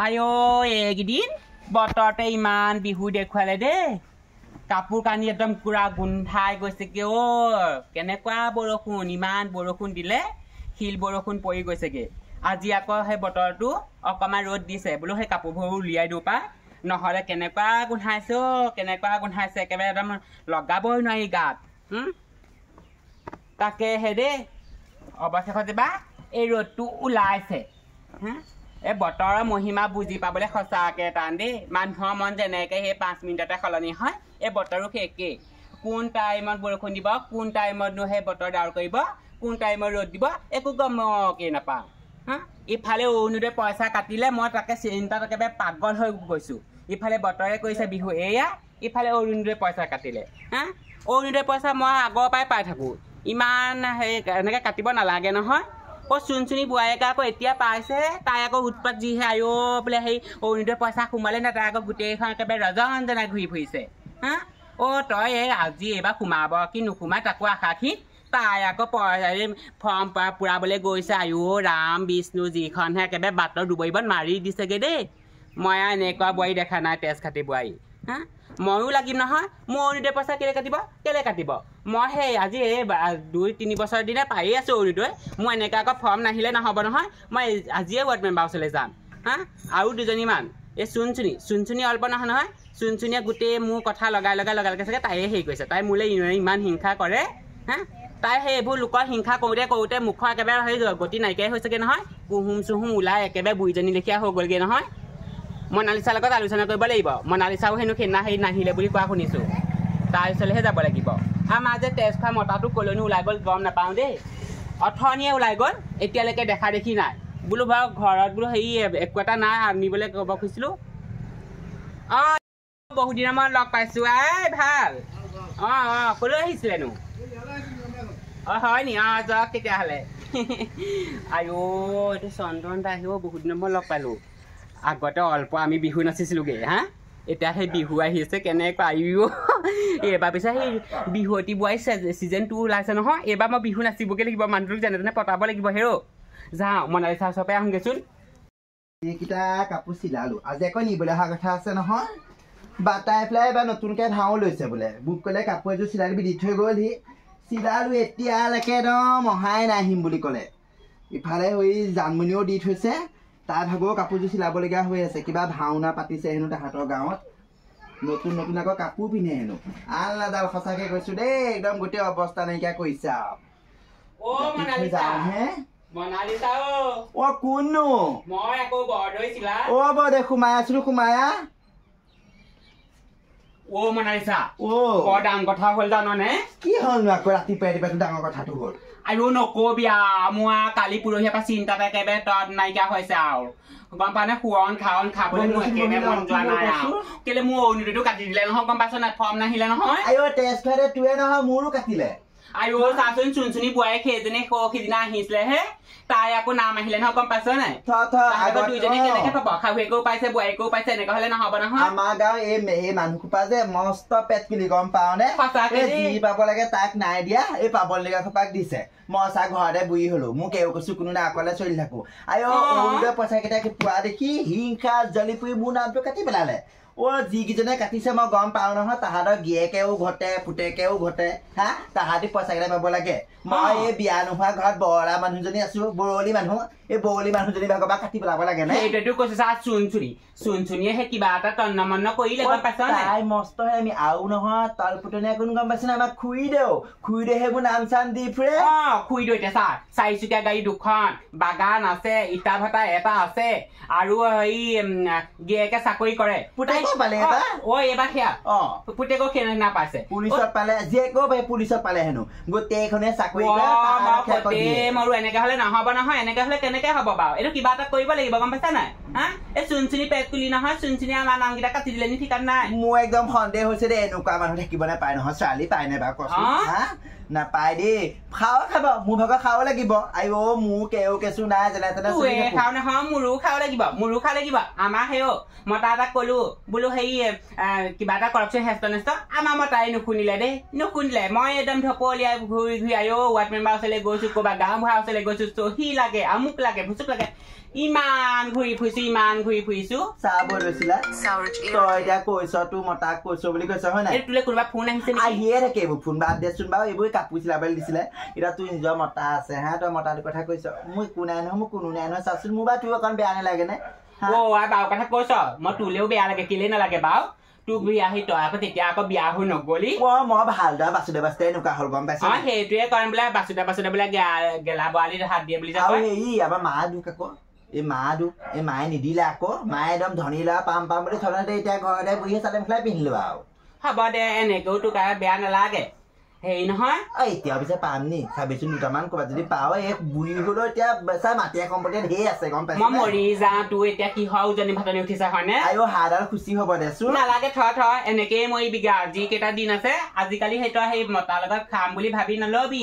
আয়ো এইকেইদিন বতৰতে ইমান বিহু দেখুৱালে দেই কাপোৰ কানি একদম পুৰা গোন্ধাই গৈছেগে কেনেকুৱা বৰষুণ ইমান বৰষুণ দিলে শিল বৰষুণ পৰি গৈছেগে আজি আকৌ সেই বতৰটো অকমান ৰ'দ দিছে বোলো সেই কাপোৰবোৰ উলিয়াই দিওঁ পা নহ'লে কেনেকুৱা গোন্ধাইছে একেবাৰে একদম লগাবই নোৱাৰি গাত তাকে হে দেই অৱশেষত যেবা এই ৰ'দটো ওলাইছে এই বতৰৰ মহিমা বুজি পাবলৈ সঁচাকৈ টান দেই মানুহৰ মন যেনেকৈ সেই 5 মিনিটতে সলনি হয় এই বতৰো একেই কোন টাইমত বৰষুণ দিব কোন টাইমতনো সেই বতৰ ডাৱৰ কৰিব কোন টাইমত ৰ'দ দিব একো গমকে নাপাওঁ ইফালে অৰুণোদয় পইচা কাটিলে মই তাকে চিন্তাত একেবাৰে পাগল হৈ গৈছোঁ ইফালে বতৰে কৈছে বিহু এয়া ইফালে অৰুণোদয় পইচা কাটিলে অৰুণোদয় পইচা মই আগৰ পৰাই পাই থাকোঁ ইমান হেৰি এনেকৈ কাটিব নালাগে নহয় চুনচুনি বোৱাৰীকে আকৌ এতিয়া পাইছে তাই আকৌ উৎপাত যিহে আয়ো বোলে সেই অৰুণোদয় পইচা সোমালে না তাই আকৌ গোটেইখন একেবাৰে ৰজনজনাই ঘূৰি ফুৰিছে তই এই আজি এইবাৰ সোমাব কি নোসোমাই তাকো আশাখি তাই আকৌ ফৰ্ম পূৰাবলৈ গৈছে আয়ো ৰাম বিষ্ণু যিখনহে একেবাৰে বাটৰ দুবৰিবত মাৰি দিছেগৈ দেই মই এনেকুৱা বোৱাৰী দেখা নাই তেজ খাটি বোৱাৰী ময়ো লাগিম নহয় মোৰ অৰুণোদয় পইচা কেলে কাটিব মই সেই আজি এই 2-3 বছৰৰ দিনে পায়েই আছোঁ অৰুণোদয় মোৰ এনেকৈ আকৌ ফৰ্ম নাহিলে নহ'ব নহয় মই আজিয়ে ৱাৰ্ড মেম্বাৰৰ ওচৰলৈ যাম আৰু দুজনীমান এই চুনচুনি অল্প নহয় চুনচুনিয়ে গোটেই মোৰ কথা লগাই চাগে তাইয়ে হেৰি কৰিছে তাই মোলৈ ইমান হিংসা কৰে তাই সেইবোৰ লোকৰ হিংসা কৰোঁতে মুখৰ একেবাৰে হেৰি গতি নাইকিয়াই হৈছেগৈ নহয় কুহুম চুহুম ওলাই একেবাৰে বুঢ়ীজনী লেখীয়া হৈ গ'লগৈ নহয় মনালিছাৰ লগত আলোচনা কৰিব লাগিব মনালিছাও হেনো সেইদিনা হেৰি নাহিলে বুলি কোৱা শুনিছোঁ তাৰ ওচৰলৈহে যাব লাগিব আমাৰ যে তেজ খোৱা মতাটো কলৈনো ওলাই গ'ল গম নাপাওঁ দেই অথনিয়ে ওলাই গ'ল এতিয়ালৈকে দেখা দেখি নাই বোলো বাৰু ঘৰত বোলো হেৰি একো এটা নাই আনিবলৈ ক'ব খুজিছিলোঁ বহুত দিনৰ মূৰত লগ পাইছোঁ ভাল ক'লৈ আহিছিলেনো হয় নি যাওক তেতিয়াহ'লে আয়ো এইটো চন্দন দা আহিব বহুত দিনৰ মূৰত লগ পালোঁ আগতে অল্প আমি বিহু নাচিছিলোঁগৈ এতিয়া সেই বিহু আহিছে কেনেকুৱা আয়ো এইবাৰ পিছে সেই বিহুৱতী বোৱাৰী ছিজন 2 ওলাইছে নহয় এইবাৰ মই বিহু নাচিবগৈ লাগিব মানুহটোক যেনে তেনে পতাব লাগিব হেৰ' যাওঁ মনালিছাৰ ওচৰৰ পৰাই আহোঁগৈচোন এইকেইটা কাপোৰ চিলালোঁ আজি আকৌ নিবলৈ অহা কথা আছে নহয় বাটাই পেলাই এবাৰ নতুনকৈ ধাও লৈছে বোলে মোক ক'লে কাপোৰ এযোৰ চিলাই দিবি দি থৈ গ'লহি চিলালোঁ এতিয়ালৈকে একদম অহাই নাহিম বুলি ক'লে ইফালে হৈ জানমণিও দি থৈছে তাৰ ভাগৰ কাপোৰযোৰ চিলাবলগীয়া হৈ আছে কিবা ভাওনা পাতিছে হেনো তাহাঁতৰ গাঁৱত নতুন আকৌ কাপোৰ পিন্ধে হেনো আল্লাদাল সঁচাকৈ কৈছোঁ দেই একদম গোটেই অৱস্থা নাইকিয়া কৰিছে কোননো বৰদে সোমাই আছিলো সোমায়া মনালিছা বৰ ডাঙৰ কথা হ'ল জাননে কি হ'লনো আকৌ ৰাতিপুৱা ডাঙৰ কথাটো হ'ল আৰু নকবি মোৰ কালি পৰহিৰ পৰা চিন্তাত একেবাৰে তত নাইকিয়া হৈছে আৰু গম পা নে শুৱন খাবলৈ মোৰ একেবাৰে মন যোৱা নাই আৰু কেলে মোৰ অৰুণোদয়টো কাটি দিলে নহয় গম পাইছ নাই ফৰ্ম নাহিলে নহয় তেজ খাই তোৱে নহয় মোৰো কাটিলে আয়ো চাচোন চুনচুনি বোৱাৰী সেইজনী সিদিনা আহিছিলেহে তাই আকৌ নাম আহিলে নহয় গম পাইছ নাই দুইজনী কেনেকে পাব শাহুৱেকেও পাইছে বোৱাৰীকেও পাইছে এনেকুৱা হ'লে নহ'ব নহয় আমাৰ গাঁও এই মানুহসোপা যে মস্ত পেট কিনি গম পাওঁ নে যি পাব লাগে তাক নাই দিয়া এই পাবলগীয়া সোপাক দিছে মই চা ঘৰতে বুঢ়ী হলো মোক এও কৈছো কোনো নাই অকলে চলি থাকো অৰুণোদয় পইচা কেইটা পোৱা দেখি হিংসা জ্বলি পুৰি মোৰ নামটো কাটি পেলালে যিকেইজনে কাটিছে মই গম পাওঁ নহয় তাহাঁতৰ গিয়েকেও ঘটে পুতেকেও ঘটে তাহাঁতি পইচা কেইটা পাব লাগে মই এই বিয়া নোহোৱা ঘৰত বৰলা মানুহজনী আছো বৰলি মানুহ এই বৰলি মানুহজনী ভাগৰ পৰা কাটি পেলাব লাগে নে এইটো কৈছে চা চুনচুনিয়ে সেই কিবা এটা তন্নমন্ন কৰিলে গম পাইছ তাই মস্ত আমি আৰু নহয় তলপুতনীয়া কোন গম পাইছে না আমাক খুৰীদেউ সেইবোৰ নাম চাম দি ফুৰে খুৰীদেউ এতিয়া চা 4-চকীয়া গাড়ী 2খন বাগান আছে ইটা ভাটা এটা আছে আৰু এই গিয়েকে চাকৰি কৰে এইবাৰ সেয়া পুতেকো সেইদিনা পাইছে পুলিচত পালে জীয়েকো পুলিচত পালে হেনো গোটেইখনে চাকৰি মৰো এনেকে হ'লে নহ'ব নহয় এনেকে হ'লে কেনেকে হ'ব বাৰু এইটো কিবা এটা কৰিব লাগিব গম পাইছা নাই এই চুনচুনি পেট তুলি নহয় চুনচুনি আমাৰ নামকেইটা কাটি দিলে নি ঠিকান নাই মোৰ একদম সন্দেহ হৈছে দেই এনেকুৱা মানুহ থাকিব নাপায় নহয় ছোৱালী পায় নে বাৰু কচোন নাপায় দেই খাও খাব মোৰ ভাগৰ খাব লাগিব আই অ মোৰ কেও কেছু নাই যেনে তেনে তুই খাও নহয় মোৰো খাব লাগিব আমাৰ হেও মতা এটা কলো বোলো হেৰি কিবা এটা কৰকচোন হেষ্ট আমাৰ মতাই নুশুনিলে দেই মই একদম ঢপলিয়াই ঘূৰি ঘূৰি আই ৱাৰ্ড মেম্বাৰ ওচৰলৈ গৈছো ক'বা গাঁওবুঢ়াৰ ওচৰলৈ গৈছো চহী লাগে আমুক লাগে ভুচুক লাগে ইমান ঘূৰি ফুৰিছো চাব লৈছিলা তই এতিয়া কৈছ তোৰ মতাক কৈছ বুলি কৈছ হয় নাই তোলে কোনোবা ফোন আহিছে আহিয়ে থাকে এইবোৰ ফোন বাদ দেচোন বাৰু এইবোৰ কাপোৰ চিলাবলৈ দিছিলে এতিয়া তোৰ নিজৰ মতা আছে হা তই মতাটোৰ কথা কৈছ মোৰ একো নাই নহয় মোৰ কোনো নাই নহয় চাচোন মোৰ বাৰু তোৰ অকণ বেয়া নালাগে নে বাৰু কথা কৈছ মই তোলেও বেয়া লাগে কেলেই নালাগে বাৰু তোক আহি তই আকৌ তেতিয়া আকৌ বিয়া হৈ নগলি মই ভালদৰে বাসুদেৱ এনেকুৱা হ'ল গম পাইছ সেইটোৱে কৰিম বোলে বাসুদেৱ বোলে গেলা বৰালিত হাত দিয়ে বুলি আমাৰ মা দুখ আকৌ এই মায়ে নিদিলে আকৌ মায়ে একদম ধনী ল'ৰা পাম বুলি থলতে এতিয়া ঘৰতে বহি চাদৰ মেখেলাই পিন্ধিলো আৰু হ'ব দে এনেকেও তোক বেয়া নালাগে হেৰি নহয় এতিয়া পিছে পাম নি চাবিচোন দুটামান ক'ৰবাত যদি পাও এই বুঢ়ী হলেও এতিয়া চাই মাটি সম্পত্তি ঢেৰ আছে গম পাইছ মই মৰি যাওঁ তোৰ এতিয়া কি হয় উজনি ভাতনি উঠিছা হয়নে হাড়ডাল খুচি হ'ব দেচোন নালাগে থ এনেকেই মই বিঘা যি কেইটা দিন আছে আজিকালি সেইটো সেই মতাৰ লগত খাম বুলি ভাবি নলবি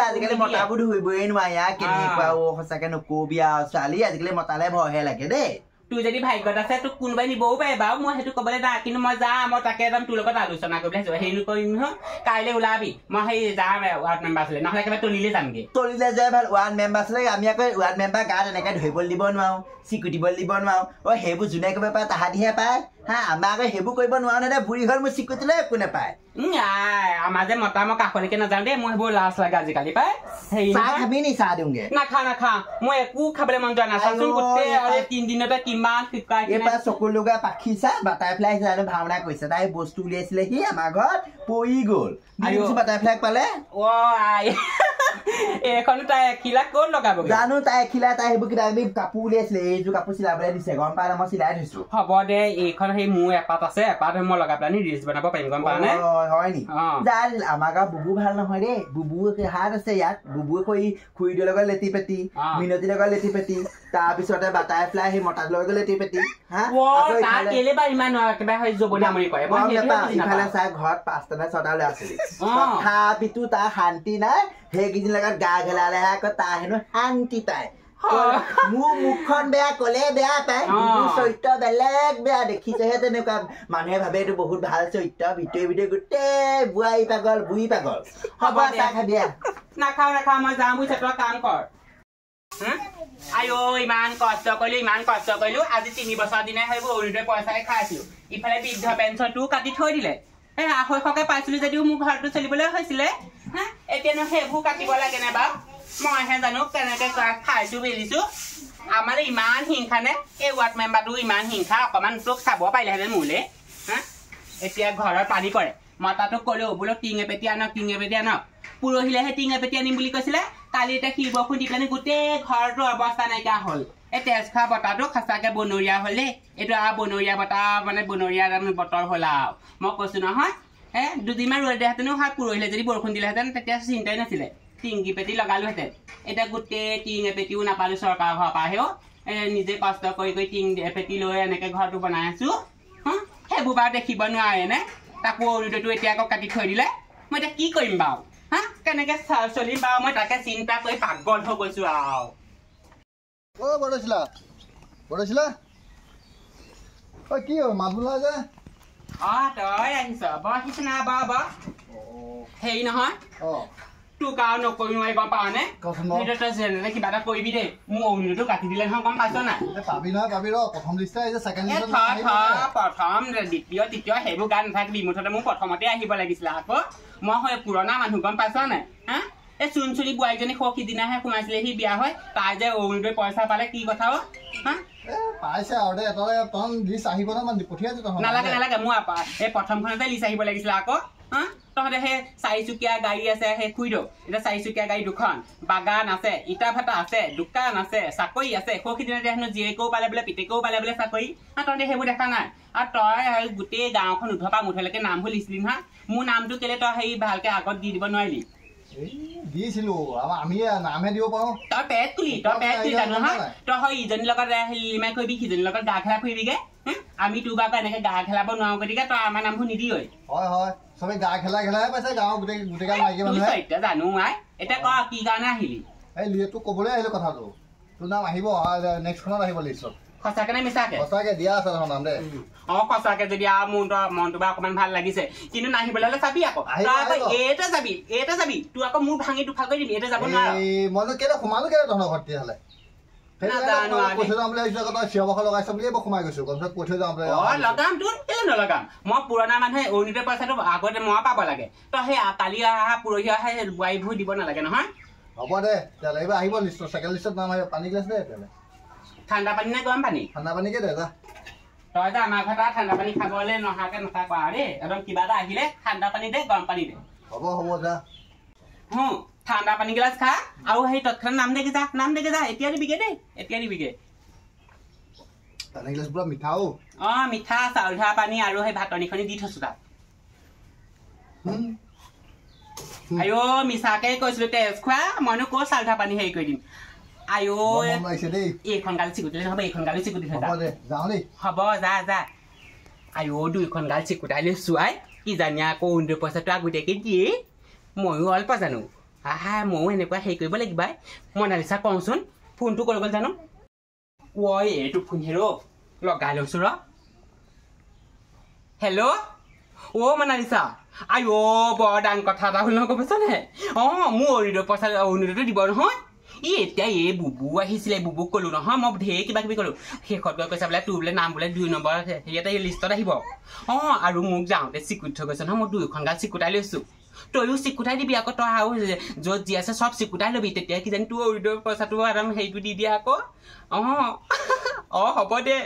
আজিকালি মতাবোৰ ধৰিবই নোৱাৰি কেনেকুৱা সঁচাকে নকবি আৰু ছোৱালী আজিকালি মতালে ভয়হে লাগে দেই তোৰ যদি ভাগ্যত আছে তোক কোনোবাই নিবও পাৰে বাৰু মই সেইটো ক'বলৈ নাই কিন্তু মই যাম মই তাকে যাম তোৰ লগত আলোচনা কৰিবলৈ আহিছো হেৰি নকৰিম নহয় কাইলৈ ওলাবি মই সেই যাম ৱাৰ্ড মেম্বাৰ আছিলে নহ'লে একেবাৰে তলিলে যামগে তলিলে যোৱাই ভাল ৱাৰ্ড মেম্বাৰ আছিলে আমি আকৌ ৱাৰ্ড মেম্বাৰ গাত এনেকে ধৰিবলৈ দিব নোৱাৰো চিকুটিবলৈ দিব নোৱাৰো সেইবোৰ যোনে কৰিব পাৰে তাহাঁতিহে পায় হা আমাৰ আকৌ সেইবোৰ কৰিব নোৱাৰো নে বুঢ়ী হ'ল মোৰ চিকুটিলে একো নাপায় আমাৰ যে মতা মই কাষলৈকে নাযাওঁ দেই মই সেইবোৰ লাজ লাগে আজিকালি পাই চাহ খাবি নি চাহ দিওঁগে নাখাওঁ মই একো খাবলৈ মন যোৱা নাচাচোন গোটেই 3 দিনতে কিমান এইবাৰ চকুৰ লগা পাখি চাহ বাটাৰফ্লাই জানো ভাওনা কৰিছে তাই বস্তু উলিয়াইছিলে সি আমাৰ ঘৰত পৰি গ'ল বাটাৰফ্লাই পালে এইখনো তাই এখিলা ক'ত লগাব জানো তাই এখিলা তাই সেইবোৰ কিবা কিবি কাপোৰ উলিয়াইছিলে এইযোৰ কাপোৰ চিলাবলৈ দিছে গম পাই মই চিলাই থৈছো হ'ব দে এইখন সেই মোৰ এপাত আছে এপাত মই লগাই পেলাই ৰিলচ বনাব পাৰিম গম পাৱ নে হয় নি আমাৰ গাঁৱত বুবু ভাল নহয় দেই বুবু হাত আছে ইয়াত বুবুৱে খুৰীদেউৰ লগত লেটি পেটি মিনতিৰ লগত লেটি পেটি তাৰপিছতে বাটাৰফ্লাই সেই মতাৰ লগত লেটি পেটি ইফালে চাই ঘৰত 5টা নে 6টা ল'ৰা ছোৱালী তথাপিতো তাৰ শান্তি নাই সেইকেইদিন লগত গা ঘেলালেহে আকৌ তাৰ হেনো শান্তি পায় মোৰ মুখখন বেয়া কলে বেয়া পায় চৰিত্ৰ বেলেগ বেয়া দেখিছেহে তেনেকুৱা মানুহে ভাবে এইটো বহুত ভাল চৰিত্ৰ ভিতৰে গোটেই বুঢ়ী পাগল হ'ব চাহ খাবি নাখাওঁ মই যাম বুজিছ তই কাম কৰ ইমান কষ্ট কৰিলো আজি 3 বছৰ দিনে সেইবোৰ অৰুণোদয় পইচাই খাই আছিলো ইফালে বৃদ্ধ পেঞ্চনটোও কাটি থৈ দিলে এই 250কে পাইছিলো যদিও মোৰ ঘৰটো চলিবলৈ হৈছিলে এতিয়ানো সেইবোৰ কাটিব লাগে নে বাৰু মইহে জানো কেনেকে খাইছো বেলিছো আমাৰ ইমান হিংসা নে এই ৱাৰ্ড মেম্বাৰটো ইমান হিংসা অকমান তোক চাব পাৰিলেহেঁতেন মোলে এতিয়া ঘৰত পানী পৰে মতাটোক ক'লো বোলো টিং এপেটি আনক পুৰহিলেহে টিং এপেটি আনিম বুলি কৈছিলে কালি এতিয়া শিৱ খুন্দি পেলাই গোটেই ঘৰটোৰ অৱস্থা নাইকিয়া হ'ল এই তেজ খোৱা বতাহটো সঁচাকে বনৰীয়া হ'ল দেই এইটো বনৰীয়া বতাহ মানে বনৰীয়া বতৰ হ'ল আৰু মই কৈছো নহয় 2 দিনমান ৰ'দ দিয়াহেঁতেনো পুৰহিলে যদি বৰষুণ দিলেহেঁতেন তেতিয়া চিন্তাই নাছিলে টিংকি পেটি লগালোহেঁতেন এতিয়া গোটেই টিং এপেটিও নাপালো চৰকাৰৰ ঘৰৰ পৰা নিজে কষ্ট কৰি টিং এপেটি লৈ এনেকে ঘৰটো বনাই আছো সেইবোৰ বাৰু দেখিব নোৱাৰে নে তাকো অৰুণোদয়টো এতিয়া আকৌ কাটি থৈ দিলে মই এতিয়া কি কৰিম বাৰু কেনেকে চলিম বাৰু মই তাকে চিন্তা কৰি পাগল হৈ গৈছো আৰু বৰদৈচিলা কি হ'ল মাত বোলা যে তই আহিছ আহিছ না হেৰি নহয় তোক আৰু নকৰি নোৱাৰি গম পাৱ নে তই কিবা এটা কৰিবি দেই মোৰ অৰুণোদয়টো কাটি দিলে নহয় গম পাইছ নাই প্ৰথম দ্বিতীয় তৃতীয় সেইবোৰ গান নাথাকিবি মুঠতে মোক প্ৰথমতে আহিব লাগিছিলে আকৌ মই পুৰণা মানুহ গম পাইছ নাই এই চুনচুলি বোৱাৰীজনী সিদিনাহে সোমাইছিলে সি বিয়া হয় তাই যে অৰুণোদয় পইচা পালে কি কথা নালাগে মোৰ এই প্ৰথমখনতে লিষ্ট আহিব লাগিছিলে আকৌ তহঁতে সেই 4চকীয়া গাড়ী আছে সেই খুইদ এতিয়া 4চকীয়া গাড়ী 2খন বাগান আছে ইটা ভাটা আছে দোকান আছে চাকৰি আছে সিদিনাতে হেনো জীয়েকেও পালে বোলে পিতেকেও পালে বোলে চাকৰি তহঁতে সেইবোৰ দেখা নাই আৰু তই গোটেই গাঁওখন উধপা মুঠলৈকে নামবোৰ লিখিলি নহয় মোৰ নামটো কেলে তই সেই ভালকে আগত দি দিব নোৱাৰিলি দিছিলো আমি নামহে দিব পাৰো তই পেট তুলি জানো নহয় তই ইজনীৰ লগত লিমাই কৰিবি সিজনীৰ লগত গা খেলা ফুৰিবিগে আমি তোৰ বাৰ এনেকে গা খেলাব নোৱাৰো গতিকে তই আমাৰ নামবোৰ নিদিয় হয় চবে গা খেলাই পাইছে গাঁৱৰ গোটেই জানো এটা ক কি গানা আহিলি এই লিয়েটো কবলৈ আহিলো কথাটো তোৰ নাম আহিব নেক্সট খনত আহিব লিষ্টত সঁচাকে নে মিছাকে সঁচাকে দিয়া আছে তোৰ নাম দে সঁচাকে যদি মনটো বা অকমান ভাল লাগিছে কিন্তু নাহিবলৈ হলে চাবি আকৌ এটা যাবি তোৰ আকৌ মোৰ ভাঙি দুফাল কৰি দিবি এটা যাব নোৱাৰ মইনো কেলে সোমালো কেলে তহঁতৰ ঘৰত তেতিয়াহ'লে মই পুৰণা মানুহে অৰুণোদয় পইচাটো আগতে মই পাব লাগে তই সেই কালি অহা পৰহি অহা বোৱাৰীবোৰ দিব নালাগে নহয় হ'ব দে তেতিয়াহ'লে এইবাৰ আহিব লিষ্টত ছেকেণ্ড লিষ্টত নাম আহিব পানী গিলাচ দে তেতিয়াহ'লে ঠাণ্ডা পানী নে গৰম পানী ঠাণ্ডা পানীকে দে যা তই যে আমাৰ ঘৰত ঠাণ্ডা পানী খাবলৈ নহাকে নথাক দেই একদম কিবা এটা আহিলে ঠাণ্ডা পানী দে গৰম পানী দে হ'ব যা ঠাণ্ডা পানী গিলাচ খা আৰু সেই তৎক্ষণাত নাম দেখি যা এতিয়া দিবিগে দেই এতিয়া দিবিগে পানী গিলাচ পুৰা মিঠাও মিঠা চাউল ধোৱা পানী আৰু সেই ভাতনিখনি দি থৈছো তাত আইঅ মিছাকে কৈছিলো তেজ খোৱা মইনো ক'ত চাউল ধোৱা পানী হেৰি কৰি দিম আইঅ এইখন গালি চিকুটিলে নহ'ব এইখন গালি চিকুটি থৈ হ'ব যা আইঅ দুইখন গাল চিকুটাই লৈছো আই কিজানি আকৌ অৰুণোদয় পইচাটো আগতীয়াকে দিয়ে ময়ো অল্প জানো ময়ো এনেকুৱা হেৰি কৰিব লাগিব মনালিছা কওঁচোন ফোনটো কৰিব জানো এইটো ফোন হেৰ' লগাই লৈছো ৰ হেল্ল' মনালিছা আইঅ বৰ ডাঙৰ কথা এটা হ'ল নহয় কৈছনে মোৰ অৰুণোদয়টো দিব নহয় এতিয়া এই বুবু আহিছিলে বুবুক ক'লো নহয় মই ঢেৰ কিবা কিবি ক'লো শেষত গৈ কৈছা বোলে তোৰ বোলে নাম বোলে 2 নম্বৰ হেৰিয়াতে লিষ্টত আহিব আৰু মোক যাওঁতে চিকুট থৈ গৈছে নহয় মই 2খন গাল চিকুটাই লৈছো তইও চিকুটাই দিবি আকৌ তই আৰু য'ত যি আছে চব চিকুটাই ল'বি তেতিয়া কিজানি তোৰ অৰুণোদয় পইচাটো একদম হেৰিটো দি দিয়া আকৌ হ'ব দে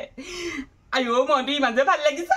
আইঅ মনটো ইমান যে ভাল লাগিছে